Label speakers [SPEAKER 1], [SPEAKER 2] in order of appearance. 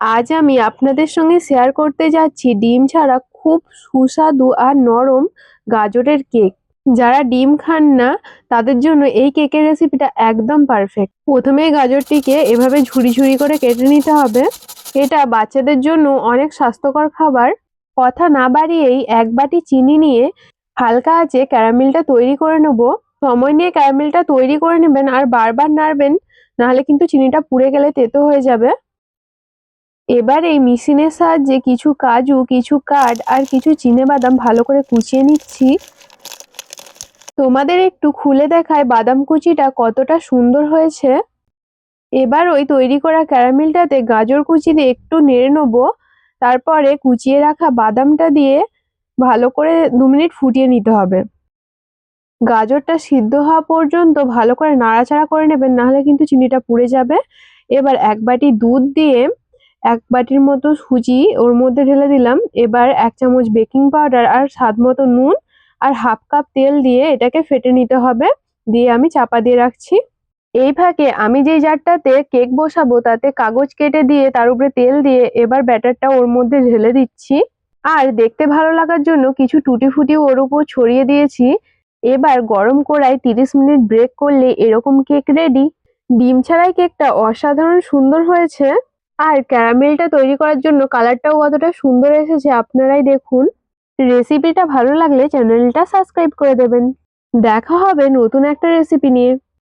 [SPEAKER 1] আজ আমি আপনাদের সঙ্গে শেয়ার করতে যাচ্ছি ডিম ছাড়া খুব সুস্বাদু আর নরম গাজরের কেক। যারা ডিম খান না তাদের জন্য এই কেকের রেসিপিটা একদম পারফেক্ট। প্রথমে গাজরটিকে এভাবে ঝুরি ঝুরি করে কেটে নিতে হবে। এটা বাচ্চাদের জন্য অনেক স্বাস্থ্যকর খাবার। কথা না বাড়িয়েই এক বাটি চিনি নিয়ে হালকা আঁচে ক্যারামেলটা তৈরি করে নেব। সময় নিয়ে ক্যারামেলটা তৈরি করে নেবেন আর বারবার নাড়বেন, নাহলে কিন্তু চিনিটা পুড়ে গেলে তেতো হয়ে যাবে। এবার এই মেশিনের সাহায্যে কিছু কাজু, কিছু কাঠ আর কিছু চিনেবাদাম ভালো করে কুচিয়ে নিচ্ছি। তোমাদের একটু খুলে দেখায় বাদাম কুচিটা কতটা সুন্দর হয়েছে। এবার ওই তৈরি করা ক্যারামেলটাতে গাজর কুচি দিয়ে একটু নেড়ে নেবো। তারপরে কুচিয়ে রাখা বাদামটা দিয়ে ভালো করে 2 মিনিট ফুটিয়ে নিতে হবে। গাজরটা সিদ্ধ হওয়া পর্যন্ত ভালো করে নাড়াচাড়া করে নেবেন, নাহলে কিন্তু চিনিটা পুড়ে যাবে। এবার 1 বাটি দুধ দিয়ে 1 বাটির মতো সুজি ওর মধ্যে ঢেলে দিলাম। এবার 1 চামচ বেকিং পাউডার আর স্বাদ মতো নুন আর হাফ কাপ তেল দিয়ে এটাকে ফেটে নিতে হবে। দিয়ে আমি চাপা দিয়ে রাখছি। এই ফাঁকে আমি যেই জারটাতে কেক বসাবো তাতে কাগজ কেটে দিয়ে তার উপরে তেল দিয়ে এবার ব্যাটারটা ওর মধ্যে ঢেলে দিচ্ছি। আর দেখতে ভালো লাগার জন্য কিছু টুটি ফুটি ওর উপর ছড়িয়ে দিয়েছি। এবার গরম কড়াই 30 মিনিট ব্রেক করলে এরকম কেক রেডি। ডিম ছাড়াই কেকটা অসাধারণ সুন্দর হয়েছে। আর ক্যারামেলটা তৈরি করার জন্য কালারটাও কতটা সুন্দর এসেছে আপনারাই দেখুন। রেসিপিটা ভালো লাগলে চ্যানেলটা সাবস্ক্রাইব করে দেবেন। দেখা হবে নতুন একটা রেসিপি নিয়ে।